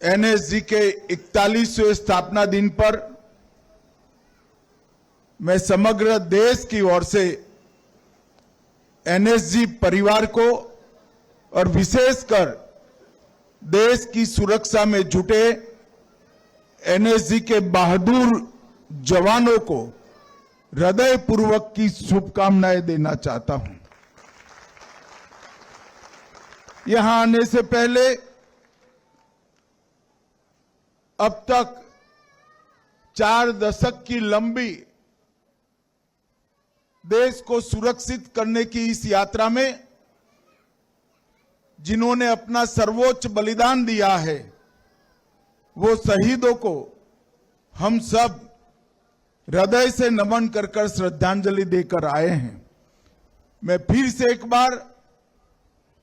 NSG के 41वें स्थापना दिन पर मैं समग्र देश की ओर से एनएसजी परिवार को और विशेषकर देश की सुरक्षा में जुटे एनएसजी के बहादुर जवानों को हृदयपूर्वक की शुभकामनाएं देना चाहता हूं। यहां आने से पहले अब तक 4 दशक की लंबी देश को सुरक्षित करने की इस यात्रा में जिन्होंने अपना सर्वोच्च बलिदान दिया है, वो शहीदों को हम सब हृदय से नमन कर श्रद्धांजलि देकर आए हैं। मैं फिर से एक बार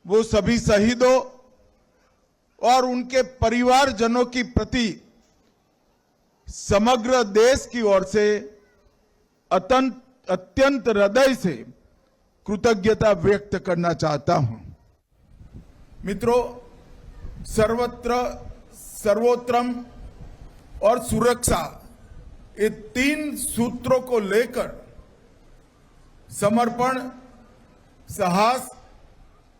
वो सभी शहीदों और उनके परिवारजनों की प्रति समग्र देश की ओर से अत्यंत हृदय से कृतज्ञता व्यक्त करना चाहता हूं। मित्रों, सर्वत्र सर्वोत्तम और सुरक्षा, ये 3 सूत्रों को लेकर समर्पण, साहस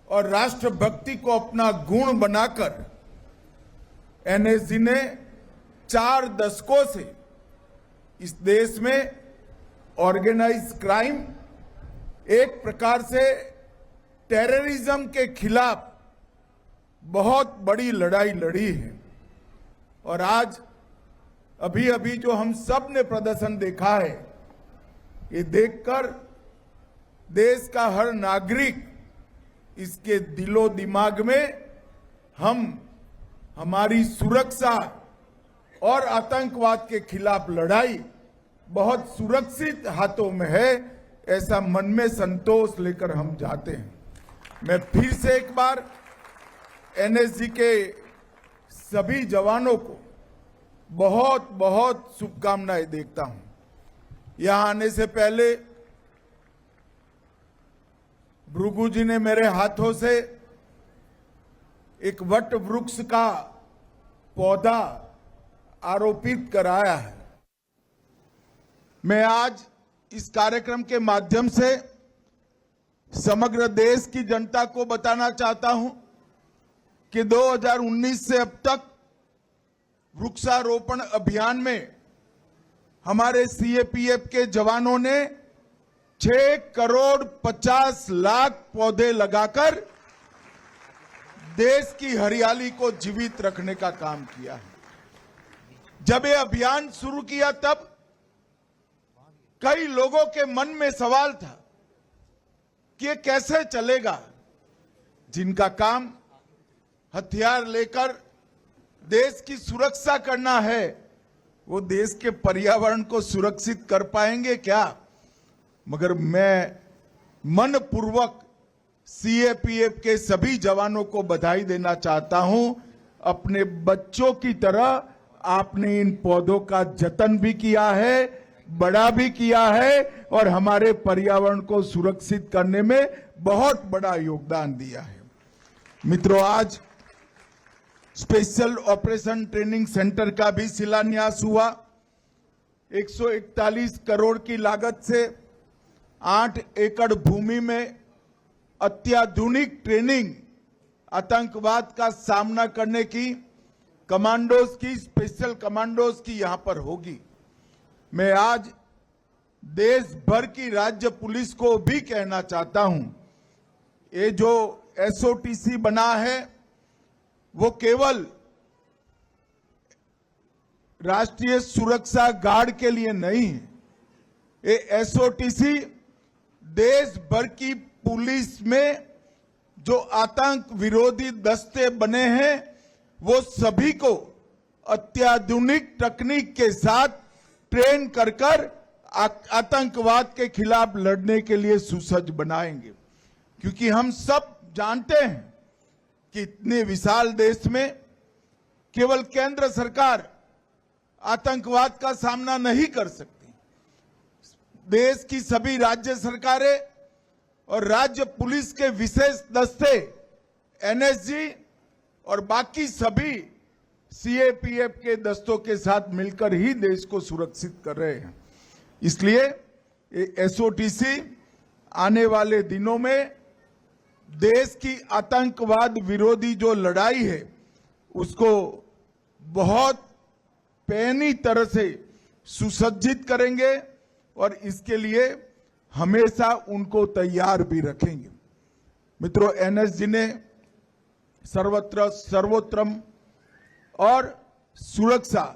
और राष्ट्रभक्ति को अपना गुण बनाकर एनएसजी ने 4 दशकों से इस देश में ऑर्गेनाइज क्राइम, एक प्रकार से टेररिज्म के खिलाफ बहुत बड़ी लड़ाई लड़ी है। और आज अभी अभी जो हम सब ने प्रदर्शन देखा है, ये देखकर देश का हर नागरिक इसके दिलो दिमाग में हमारी सुरक्षा और आतंकवाद के खिलाफ लड़ाई बहुत सुरक्षित हाथों में है, ऐसा मन में संतोष लेकर हम जाते हैं। मैं फिर से एक बार एनएसजी के सभी जवानों को बहुत बहुत शुभकामनाएं देता हूं। यहां आने से पहले भृगु जी ने मेरे हाथों से एक वट वृक्ष का पौधा आरोपित कराया है। मैं आज इस कार्यक्रम के माध्यम से समग्र देश की जनता को बताना चाहता हूं कि 2019 से अब तक वृक्षारोपण अभियान में हमारे सीएपीएफ के जवानों ने 6 करोड़ 50 लाख पौधे लगाकर देश की हरियाली को जीवित रखने का काम किया है। जब ये अभियान शुरू किया तब कई लोगों के मन में सवाल था कि ये कैसे चलेगा। जिनका काम हथियार लेकर देश की सुरक्षा करना है, वो देश के पर्यावरण को सुरक्षित कर पाएंगे क्या? मगर मैं मनपूर्वक सीएपीएफ के सभी जवानों को बधाई देना चाहता हूं। अपने बच्चों की तरह आपने इन पौधों का जतन भी किया है, बड़ा भी किया है और हमारे पर्यावरण को सुरक्षित करने में बहुत बड़ा योगदान दिया है। मित्रों, आज स्पेशल ऑपरेशन ट्रेनिंग सेंटर का भी शिलान्यास हुआ। 141 करोड़ की लागत से 8 एकड़ भूमि में अत्याधुनिक ट्रेनिंग, आतंकवाद का सामना करने की कमांडोज की, स्पेशल कमांडोज की यहां पर होगी। मैं आज देश भर की राज्य पुलिस को भी कहना चाहता हूं, ये जो एसओटीसी बना है वो केवल राष्ट्रीय सुरक्षा गार्ड के लिए नहीं है। ये एसओटीसी देश भर की पुलिस में जो आतंक विरोधी दस्ते बने हैं, वो सभी को अत्याधुनिक तकनीक के साथ ट्रेन कर आतंकवाद के खिलाफ लड़ने के लिए सुसज्ज बनाएंगे। क्योंकि हम सब जानते हैं कि इतने विशाल देश में केवल केंद्र सरकार आतंकवाद का सामना नहीं कर सकती। देश की सभी राज्य सरकारें और राज्य पुलिस के विशेष दस्ते, एनएसजी और बाकी सभी सीएपीएफ के दस्तों के साथ मिलकर ही देश को सुरक्षित कर रहे हैं। इसलिए एसओटीसी आने वाले दिनों में देश की आतंकवाद विरोधी जो लड़ाई है उसको बहुत पैनी तरह से सुसज्जित करेंगे और इसके लिए हमेशा उनको तैयार भी रखेंगे। मित्रों, एनएसजी ने सर्वत्र सर्वोत्तम और सुरक्षा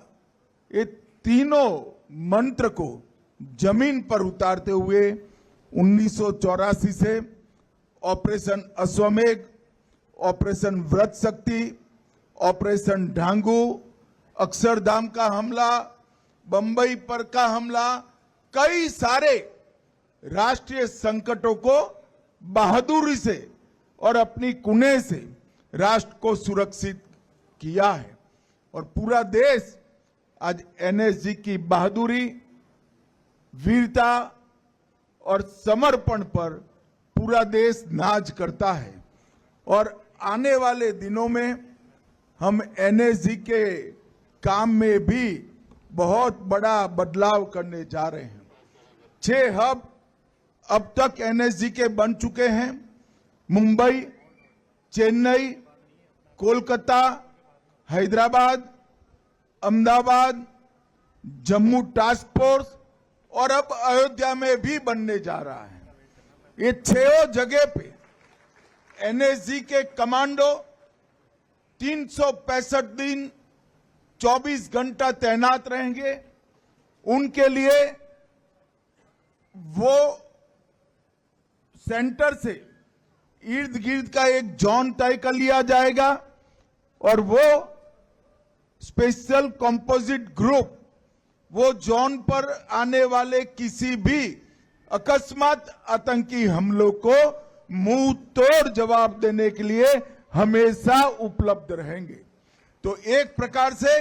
ये तीनों मंत्र को जमीन पर उतारते हुए 1984 से ऑपरेशन अश्वमेघ, ऑपरेशन व्रत शक्ति, ऑपरेशन ढांगू, अक्षरधाम का हमला, बंबई पर का हमला, कई सारे राष्ट्रीय संकटों को बहादुरी से और अपनी कुने से राष्ट्र को सुरक्षित किया है। और पूरा देश आज एनएसजी की बहादुरी, वीरता और समर्पण पर पूरा देश नाज करता है। और आने वाले दिनों में हम एनएसजी के काम में भी बहुत बड़ा बदलाव करने जा रहे हैं। 6 हब अब तक एनएसजी के बन चुके हैं। मुंबई, चेन्नई, कोलकाता, हैदराबाद, अहमदाबाद, जम्मू टास्क फोर्स और अब अयोध्या में भी बनने जा रहा है। ये 6 जगह पे एनएसजी के कमांडो 365 दिन 24 घंटा तैनात रहेंगे। उनके लिए वो सेंटर से इर्द गिर्द का एक जोन तय कर लिया जाएगा और वो स्पेशल कंपोजिट ग्रुप वो जोन पर आने वाले किसी भी अकस्मात आतंकी हमलों को मुंह तोड़ जवाब देने के लिए हमेशा उपलब्ध रहेंगे। तो एक प्रकार से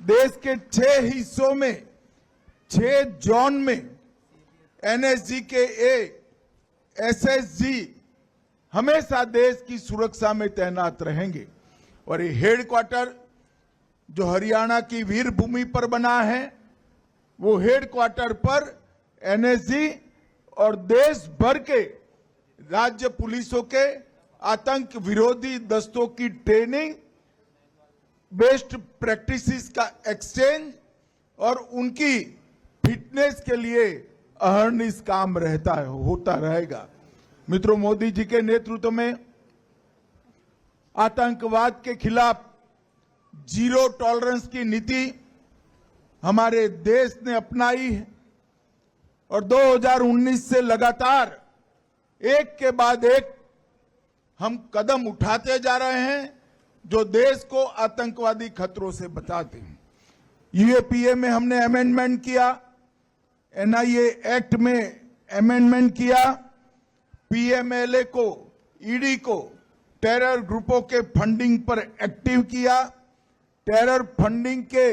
देश के 6 हिस्सों में 6 जोन में एनएसजी के एसएसजी हमेशा देश की सुरक्षा में तैनात रहेंगे। और ये हेडक्वार्टर जो हरियाणा की वीर भूमि पर बना है, वो हेडक्वार्टर पर एनएसजी और देश भर के राज्य पुलिसों के आतंक विरोधी दस्तों की ट्रेनिंग, बेस्ट प्रैक्टिसेस का एक्सचेंज और उनकी फिटनेस के लिए अहर्निश काम होता रहेगा। मित्रों, मोदी जी के नेतृत्व में आतंकवाद के खिलाफ जीरो टॉलरेंस की नीति हमारे देश ने अपनाई है और 2019 से लगातार एक के बाद एक हम कदम उठाते जा रहे हैं जो देश को आतंकवादी खतरों से बचाते हैं। यूएपीए में हमने अमेंडमेंट किया, एनआईए एक्ट में अमेंडमेंट किया, पीएमएलए को, ईडी को टेरर ग्रुपों के फंडिंग पर एक्टिव किया, टेरर फंडिंग के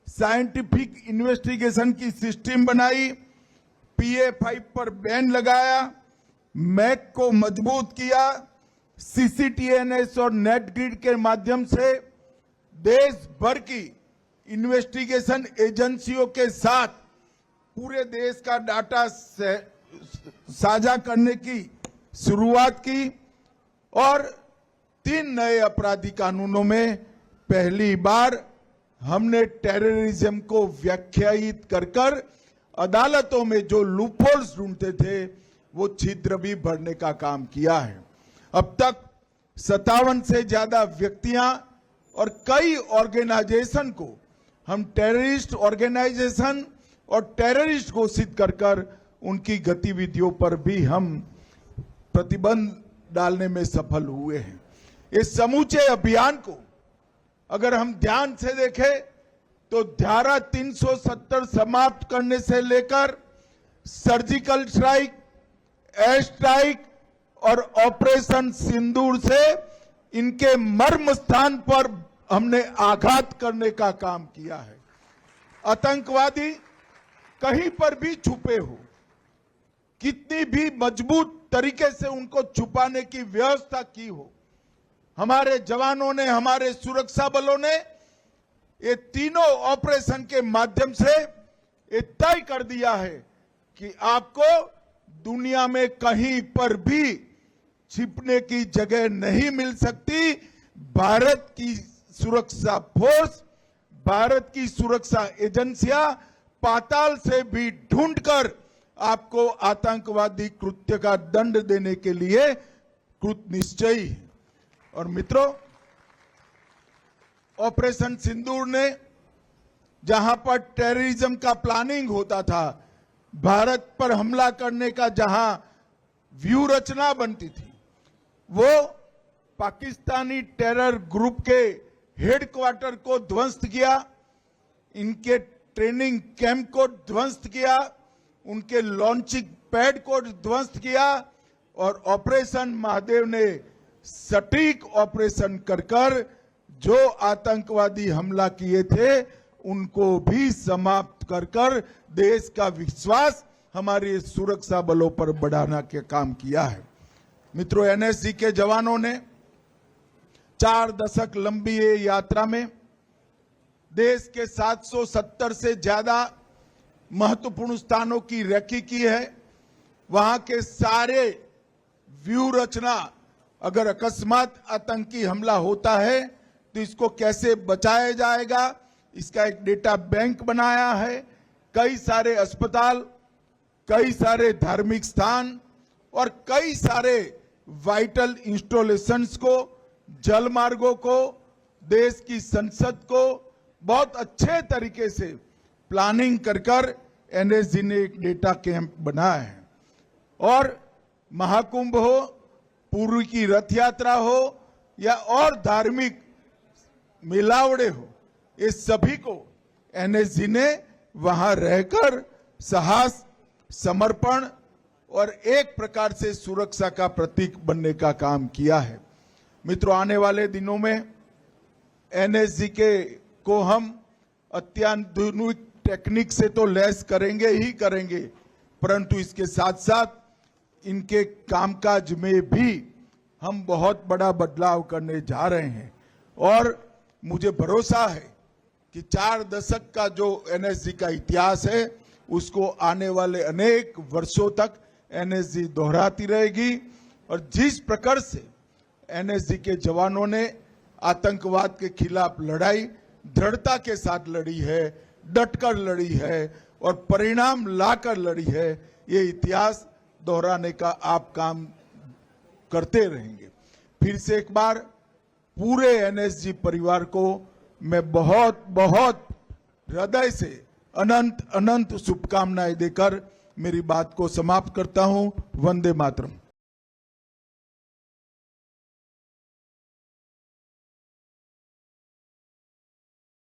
साइंटिफिक इन्वेस्टिगेशन की सिस्टम बनाई, PA5 पर बैन लगाया, मैक को मजबूत किया, CCTNS और नेटग्रिड के माध्यम से देश भर की इन्वेस्टिगेशन एजेंसियों के साथ पूरे देश का डाटा साझा करने की शुरुआत की और 3 नए अपराधी कानूनों में पहली बार हमने टेररिज्म को व्याख्यायित कर अदालतों में जो लूपहोल्स ढूंढते थे वो छिद्र भी भरने का काम किया है। अब तक 57 से ज्यादा व्यक्तियां और कई ऑर्गेनाइजेशन को हम टेररिस्ट ऑर्गेनाइजेशन और टेररिस्ट घोषित कर उनकी गतिविधियों पर भी हम प्रतिबंध डालने में सफल हुए हैं। इस समूचे अभियान को अगर हम ध्यान से देखें तो धारा 370 समाप्त करने से लेकर सर्जिकल स्ट्राइक, एयर स्ट्राइक और ऑपरेशन सिंदूर से इनके मर्म स्थान पर हमने आघात करने का काम किया है। आतंकवादी कहीं पर भी छुपे हो, कितनी भी मजबूत तरीके से उनको छुपाने की व्यवस्था की हो, हमारे जवानों ने, हमारे सुरक्षा बलों ने ये तीनों ऑपरेशन के माध्यम से ये तय कर दिया है कि आपको दुनिया में कहीं पर भी छिपने की जगह नहीं मिल सकती। भारत की सुरक्षा फोर्स, भारत की सुरक्षा एजेंसियां पाताल से भी ढूंढकर आपको आतंकवादी कृत्य का दंड देने के लिए कृत निश्चयी है। और मित्रों, ऑपरेशन सिंदूर ने जहां पर टेररिज्म का प्लानिंग होता था, भारत पर हमला करने का जहां व्यू रचना बनती थी, वो पाकिस्तानी टेरर ग्रुप के हेडक्वार्टर को ध्वस्त किया, इनके ट्रेनिंग कैंप को ध्वस्त किया, उनके लॉन्चिंग पैड को ध्वस्त किया और ऑपरेशन महादेव ने सटीक ऑपरेशन कर जो आतंकवादी हमला किए थे उनको भी समाप्त कर देश का विश्वास हमारे सुरक्षा बलों पर बढ़ाने के काम किया है। मित्रों, एनएसजी के जवानों ने 4 दशक लंबी ये यात्रा में देश के 770 से ज्यादा महत्वपूर्ण स्थानों की रेकी की है। वहां के सारे व्यू रचना, अगर अकस्मात आतंकी हमला होता है तो इसको कैसे बचाया जाएगा, इसका एक डेटा बैंक बनाया है। कई सारे अस्पताल, कई सारे धार्मिक स्थान और कई सारे वाइटल इंस्टॉलेशंस को, जल मार्गों को, देश की संसद को बहुत अच्छे तरीके से प्लानिंग कर एनएसजी ने एक डेटा कैंप बनाया है। और महाकुंभ हो, पूरी की रथ यात्रा हो या और धार्मिक मिलावड़े हो, ये सभी को एनएसजी ने वहां रहकर साहस, समर्पण और एक प्रकार से सुरक्षा का प्रतीक बनने का काम किया है। मित्रों, आने वाले दिनों में एनएसजी को हम अत्याधुनिक टेक्निक से तो लैस करेंगे ही करेंगे, परंतु इसके साथ साथ इनके कामकाज में भी हम बहुत बड़ा बदलाव करने जा रहे हैं। और मुझे भरोसा है कि 4 दशक का जो एनएसजी का इतिहास है उसको आने वाले अनेक वर्षों तक एनएसजी दोहराती रहेगी। और जिस प्रकार से एनएसजी के जवानों ने आतंकवाद के खिलाफ लड़ाई दृढ़ता के साथ लड़ी है, डटकर लड़ी है और परिणाम लाकर लड़ी है, ये इतिहास दोहराने का आप काम करते रहेंगे। फिर से एक बार पूरे एनएसजी परिवार को मैं बहुत बहुत हृदय से अनंत अनंत शुभकामनाएं देकर मेरी बात को समाप्त करता हूं। वंदे मातरम।